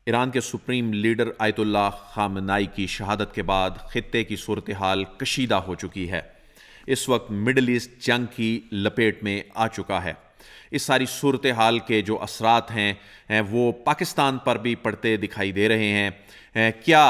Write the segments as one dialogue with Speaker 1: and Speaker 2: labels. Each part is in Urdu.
Speaker 1: ایران کے سپریم لیڈر آیت اللہ خامنائی کی شہادت کے بعد خطے کی صورتحال کشیدہ ہو چکی ہے. اس وقت مڈل ایسٹ جنگ کی لپیٹ میں آ چکا ہے. اس ساری صورتحال کے جو اثرات ہیں وہ پاکستان پر بھی پڑتے دکھائی دے رہے ہیں. کیا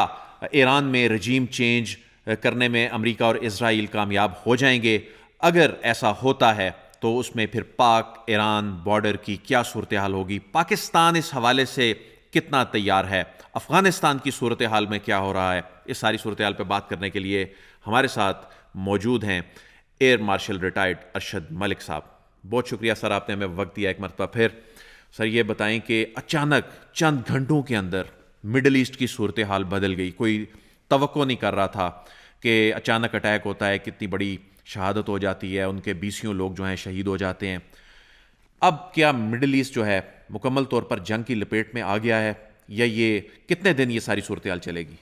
Speaker 1: ایران میں رجیم چینج کرنے میں امریکہ اور اسرائیل کامیاب ہو جائیں گے؟ اگر ایسا ہوتا ہے تو اس میں پھر پاک ایران بارڈر کی کیا صورتحال ہوگی؟ پاکستان اس حوالے سے کتنا تیار ہے؟ افغانستان کی صورتحال میں کیا ہو رہا ہے؟ اس ساری صورتحال پہ بات کرنے کے لیے ہمارے ساتھ موجود ہیں air marshal retired Arshad Malik صاحب. بہت شکریہ سر، آپ نے ہمیں وقت دیا ایک مرتبہ پھر. سر یہ بتائیں کہ اچانک چند گھنٹوں کے اندر مڈل ایسٹ کی صورتحال بدل گئی. کوئی توقع نہیں کر رہا تھا کہ اچانک اٹیک ہوتا ہے، کتنی بڑی شہادت ہو جاتی ہے، ان کے 20 لوگ جو ہیں شہید ہو جاتے ہیں. اب کیا مڈل ایسٹ جو ہے مکمل طور پر جنگ کی لپیٹ میں آ گیا ہے، یا یہ کتنے دن یہ ساری صورتحال چلے گی؟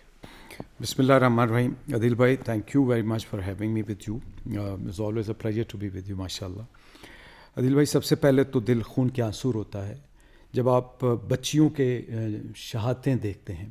Speaker 2: بسم اللہ الرحمن الرحیم. عدیل بھائی، thank you very much for having me with you. It's always a pleasure to be with you. ماشاء اللہ. عدیل بھائی، سب سے پہلے تو دل خون کے آنسو ہوتا ہے جب آپ بچیوں کے شہادتیں دیکھتے ہیں.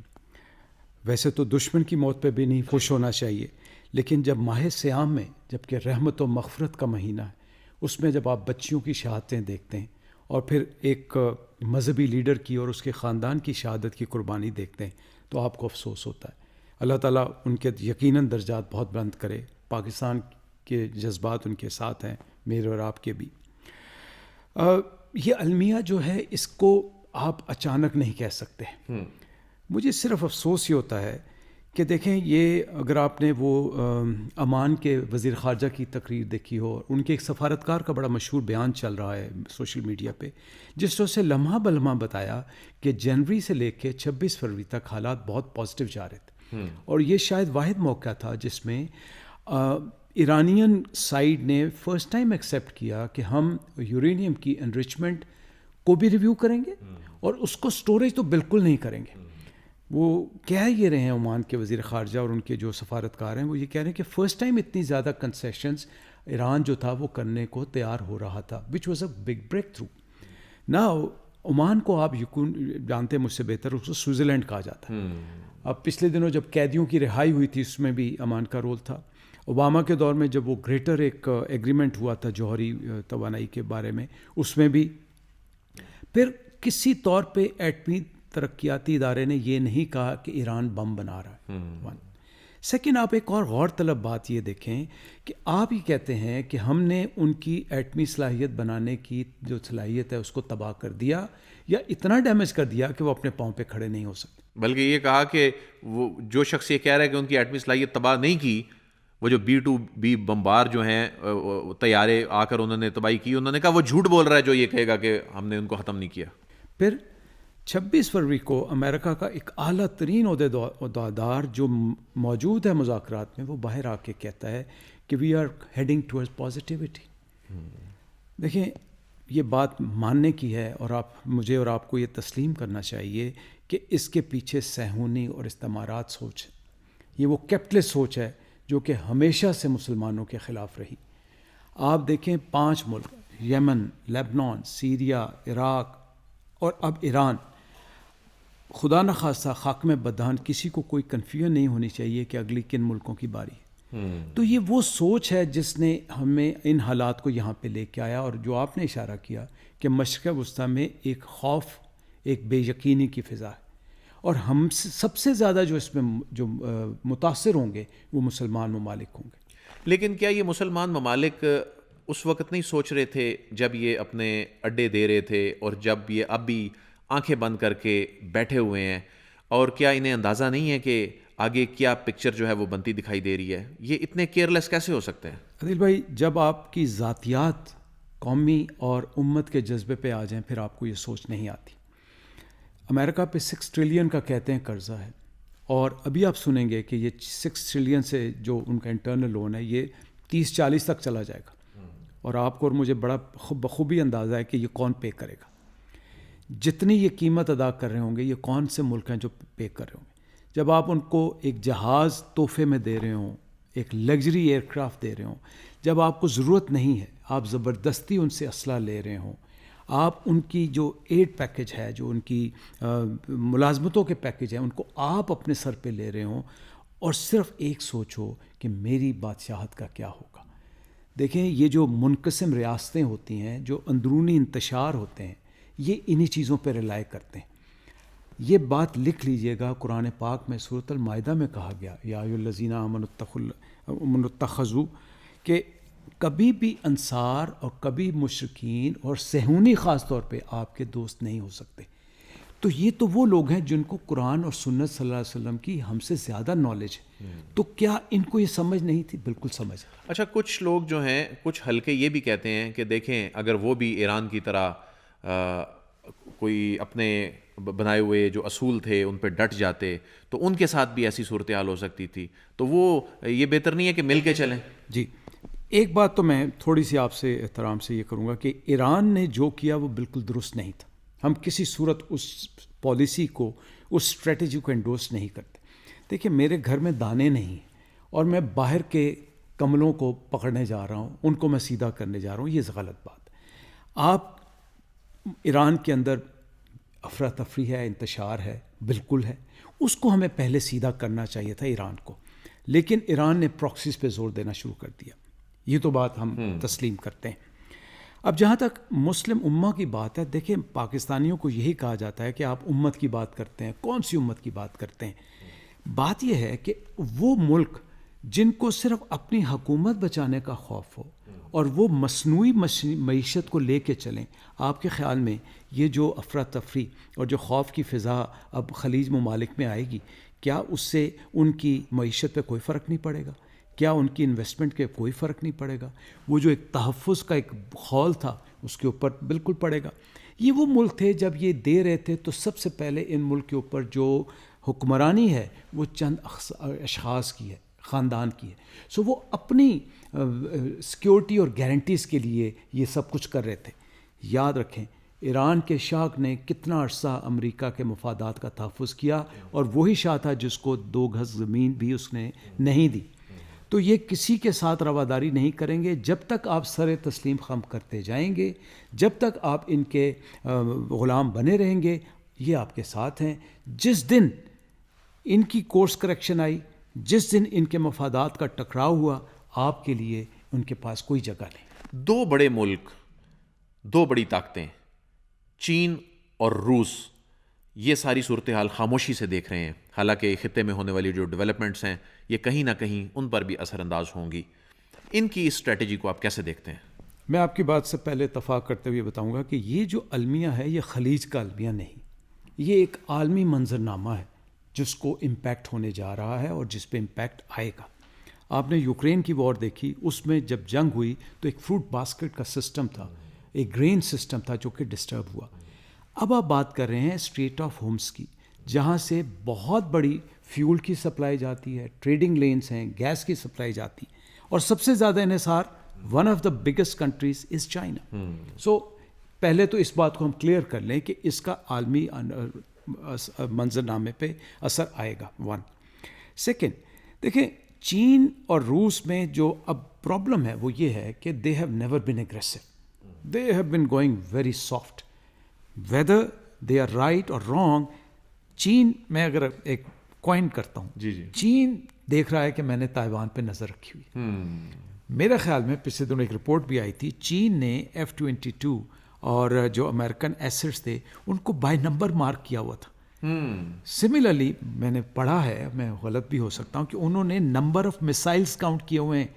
Speaker 2: ویسے تو دشمن کی موت پہ بھی نہیں خوش ہونا چاہیے، لیکن جب ماہ سیام میں، جب کہ رحمت و مغفرت کا مہینہ ہے، اس میں جب آپ بچیوں کی شہادتیں دیکھتے ہیں اور پھر ایک مذہبی لیڈر کی اور اس کے خاندان کی شہادت کی قربانی دیکھتے ہیں تو آپ کو افسوس ہوتا ہے. اللہ تعالیٰ ان کے یقیناً درجات بہت بلند کرے. پاکستان کے جذبات ان کے ساتھ ہیں، میرے اور آپ کے بھی. یہ المیہ جو ہے، اس کو آپ اچانک نہیں کہہ سکتے. مجھے صرف افسوس یہ ہوتا ہے کہ دیکھیں، یہ اگر آپ نے وہ عمان کے وزیر خارجہ کی تقریر دیکھی ہو، ان کے ایک سفارتکار کا بڑا مشہور بیان چل رہا ہے سوشل میڈیا پہ، جس طرح سے لمحہ بلمحہ بتایا کہ جنوری سے لے کے 26 فروری تک حالات بہت پازیٹیو جا رہے تھے. اور یہ شاید واحد موقع تھا جس میں ایرانین سائیڈ نے فرسٹ ٹائم ایکسیپٹ کیا کہ ہم یورینیم کی انریچمنٹ کو بھی ریویو کریں گے اور اس کو سٹوریج تو بالکل نہیں کریں گے. وہ کہہ یہ رہے ہیں عمان کے وزیر خارجہ اور ان کے جو سفارتکار ہیں، وہ یہ کہہ رہے ہیں کہ فرسٹ ٹائم اتنی زیادہ کنسیشنز ایران جو تھا وہ کرنے کو تیار ہو رہا تھا، which was a big break through. Now Oman کو آپ جانتے ہیں مجھ سے بہتر، اس کو سوئٹزرلینڈ کہا جاتا ہے. اب پچھلے دنوں جب قیدیوں کی رہائی ہوئی تھی، اس میں بھی عمان کا رول تھا. اوباما کے دور میں جب وہ گریٹر ایک ایگریمنٹ ہوا تھا جوہری توانائی کے بارے میں، اس میں بھی پھر کسی طور پہ ایٹمی ترقیاتی ادارے نے یہ نہیں کہا کہ ایران بم بنا رہا ہے. سیکنڈ، آپ ایک اور غور طلب بات یہ دیکھیں کہ آپ ہی کہتے ہیں کہ ہم نے ان کی ایٹمی صلاحیت بنانے کی جو صلاحیت ہے اس کو تباہ کر دیا، یا اتنا ڈیمیج کر دیا کہ وہ اپنے پاؤں پہ کھڑے نہیں ہو سکتے.
Speaker 1: بلکہ یہ کہا کہ وہ جو شخص یہ کہہ رہا ہے کہ ان کی ایٹمی صلاحیت تباہ نہیں کی، وہ جو B-2B بمبار جو ہیں طیارے آ کر انہوں نے تباہی کی، انہوں نے کہا وہ جھوٹ بول رہا ہے جو یہ کہے گا کہ ہم نے ان کو ختم نہیں کیا.
Speaker 2: پھر 26 فروری کو امریکہ کا ایک اعلیٰ ترین عہدیدار جو موجود ہے مذاکرات میں، وہ باہر آ کے کہتا ہے کہ we are heading towards positivity. دیکھیں، یہ بات ماننے کی ہے، اور مجھے اور آپ کو یہ تسلیم کرنا چاہیے کہ اس کے پیچھے صہیونی اور استعمارات سوچ ہے. یہ وہ کیپٹلسٹ سوچ ہے جو کہ ہمیشہ سے مسلمانوں کے خلاف رہی. آپ دیکھیں 5 ملک، یمن، لیبنان، سیریا، عراق اور اب ایران، خدا نخواستہ خاک میں بدہن کسی کو کوئی کنفیوژن نہیں ہونی چاہیے کہ اگلی کن ملکوں کی باری ہے. تو یہ وہ سوچ ہے جس نے ہمیں ان حالات کو یہاں پہ لے کے آیا. اور جو آپ نے اشارہ کیا کہ مشرق وسطیٰ میں ایک خوف، ایک بے یقینی کی فضا ہے، اور ہم سب سے زیادہ جو اس میں جو متاثر ہوں گے وہ مسلمان ممالک ہوں گے.
Speaker 1: لیکن کیا یہ مسلمان ممالک اس وقت نہیں سوچ رہے تھے جب یہ اپنے اڈے دے رہے تھے، اور جب یہ اب بھی آنکھیں بند کر کے بیٹھے ہوئے ہیں، اور کیا انہیں اندازہ نہیں ہے کہ آگے کیا پکچر جو ہے وہ بنتی دکھائی دے رہی ہے؟ یہ اتنے کیئرلیس کیسے ہو سکتے ہیں؟
Speaker 2: عدیل بھائی، جب آپ کی ذاتیات قومی اور امت کے جذبے پہ آ جائیں پھر آپ کو یہ سوچ نہیں آتی. امریکہ پہ 6 ٹریلین کا کہتے ہیں قرضہ ہے، اور ابھی آپ سنیں گے کہ یہ 6 ٹریلین سے جو ان کا انٹرنل لون ہے یہ 30-40 تک چلا جائے گا. اور آپ کو اور مجھے بڑا بخوبی اندازہ ہے کہ یہ کون پے کرے گا. جتنی یہ قیمت ادا کر رہے ہوں گے، یہ کون سے ملک ہیں جو پے کر رہے ہوں گے. جب آپ ان کو ایک جہاز تحفے میں دے رہے ہوں، ایک لگژری ایئر کرافٹ دے رہے ہوں، جب آپ کو ضرورت نہیں ہے، آپ زبردستی ان سے اسلحہ لے رہے ہوں، آپ ان کی جو ایڈ پیکج ہے، جو ان کی ملازمتوں کے پیکج ہیں، ان کو آپ اپنے سر پہ لے رہے ہوں اور صرف ایک سوچ ہو کہ میری بادشاہت کا کیا ہوگا. دیکھیں یہ جو منقسم ریاستیں ہوتی ہیں، جو اندرونی انتشار ہوتے ہیں، یہ انہی چیزوں پہ ریلائی کرتے ہیں. یہ بات لکھ لیجئے گا، قرآن پاک میں سورۃ المائدہ میں کہا گیا یا ایھا الذین آمنوا اتخذوا، کہ کبھی بھی انصار اور کبھی مشرکین اور صہیونی خاص طور پہ آپ کے دوست نہیں ہو سکتے. تو یہ تو وہ لوگ ہیں جن کو قرآن اور سنت صلی اللہ علیہ وسلم کی ہم سے زیادہ نالج ہے. تو کیا ان کو یہ سمجھ نہیں تھی؟ بالکل سمجھ.
Speaker 1: اچھا، کچھ لوگ جو ہیں، کچھ حلقے یہ بھی کہتے ہیں کہ دیکھیں اگر وہ بھی ایران کی طرح کوئی اپنے بنائے ہوئے جو اصول تھے ان پہ ڈٹ جاتے تو ان کے ساتھ بھی ایسی صورتحال ہو سکتی تھی. تو وہ یہ بہتر نہیں ہے کہ مل کے چلیں؟
Speaker 2: جی، ایک بات تو میں تھوڑی سی آپ سے احترام سے یہ کروں گا کہ ایران نے جو کیا وہ بالکل درست نہیں تھا. ہم کسی صورت اس پالیسی کو، اس اسٹریٹجی کو انڈورس نہیں کرتے. دیکھیں میرے گھر میں دانے نہیں ہیں اور میں باہر کے کملوں کو پکڑنے جا رہا ہوں، ان کو میں سیدھا کرنے جا رہا ہوں، یہ غلط بات. آپ ایران کے اندر افراتفری ہے، انتشار ہے، بالکل ہے، اس کو ہمیں پہلے سیدھا کرنا چاہیے تھا ایران کو. لیکن ایران نے پراکسیز پہ زور دینا شروع کر دیا. یہ تو بات ہم تسلیم کرتے ہیں. اب جہاں تک مسلم امہ کی بات ہے، دیکھیں پاکستانیوں کو یہی کہا جاتا ہے کہ آپ امت کی بات کرتے ہیں. کون سی امت کی بات کرتے ہیں؟ بات یہ ہے کہ وہ ملک جن کو صرف اپنی حکومت بچانے کا خوف ہو اور وہ مصنوعی معیشت کو لے کے چلیں، آپ کے خیال میں یہ جو افراتفری اور جو خوف کی فضا اب خلیج ممالک میں آئے گی، کیا اس سے ان کی معیشت پہ کوئی فرق نہیں پڑے گا؟ کیا ان کی انویسٹمنٹ کے کوئی فرق نہیں پڑے گا؟ وہ جو ایک تحفظ کا ایک خول تھا اس کے اوپر بالکل پڑے گا. یہ وہ ملک تھے جب یہ دے رہے تھے تو سب سے پہلے ان ملک کے اوپر جو حکمرانی ہے وہ چند اشخاص کی ہے، خاندان کی ہے. سو وہ اپنی سیکیورٹی اور گارنٹیز کے لیے یہ سب کچھ کر رہے تھے. یاد رکھیں ایران کے شاہ نے کتنا عرصہ امریکہ کے مفادات کا تحفظ کیا، اور وہی شاہ تھا جس کو 2 گز زمین بھی اس نے نہیں دی. تو یہ کسی کے ساتھ رواداری نہیں کریں گے جب تک آپ سر تسلیم خم کرتے جائیں گے، جب تک آپ ان کے غلام بنے رہیں گے. یہ آپ کے ساتھ ہیں. جس دن ان کی کورس کریکشن آئی، جس دن ان کے مفادات کا ٹکراؤ ہوا، آپ کے لیے ان کے پاس کوئی جگہ نہیں.
Speaker 1: 2 بڑے ملک، 2 بڑی طاقتیں، چین اور روس، یہ ساری صورتحال خاموشی سے دیکھ رہے ہیں. حالانکہ خطے میں ہونے والی جو ڈیولپمنٹس ہیں یہ کہیں نہ کہیں ان پر بھی اثر انداز ہوں گی. ان کی اس اسٹریٹجی کو آپ کیسے دیکھتے ہیں؟
Speaker 2: میں آپ کی بات سے پہلے اتفاق کرتے ہوئے بتاؤں گا کہ یہ جو المیہ ہے یہ خلیج کا المیہ نہیں، یہ ایک عالمی منظرنامہ ہے جس کو امپیکٹ ہونے جا رہا ہے اور جس پہ امپیکٹ آئے گا. آپ نے یوکرین کی وار دیکھی، اس میں جب جنگ ہوئی تو ایک فروٹ باسکٹ کا سسٹم تھا، ایک گرین سسٹم تھا جو کہ ڈسٹرب ہوا. اب آپ بات کر رہے ہیں اسٹریٹ آف ہومس کی، جہاں سے بہت بڑی فیول کی سپلائی جاتی ہے، ٹریڈنگ لینس ہیں، گیس کی سپلائی جاتی، اور سب سے زیادہ انحصار one of the biggest countries is China. So پہلے تو اس بات کو ہم کلیئر کر لیں کہ اس کا عالمی منظرنامے پہ اثر آئے گا. 1 سیکنڈ، دیکھیں چین اور روس میں جو اب پرابلم ہے وہ یہ ہے کہ they have never been aggressive, they have been going very soft. Whether they are right اور رانگ، چین، میں اگر ایک کوائن کرتا ہوں، چین دیکھ رہا ہے کہ میں نے تائیوان پہ نظر رکھی ہوئی. میرے خیال میں پچھلے دنوں ایک رپورٹ بھی آئی تھی، چین نے F-22 اور جو امریکن ایسٹس تھے ان کو بائی نمبر مارک کیا ہوا تھا. سملرلی میں نے پڑھا ہے، میں غلط بھی ہو سکتا ہوں، کہ انہوں نے نمبر آف میسائلز کاؤنٹ کیے ہوئے ہیں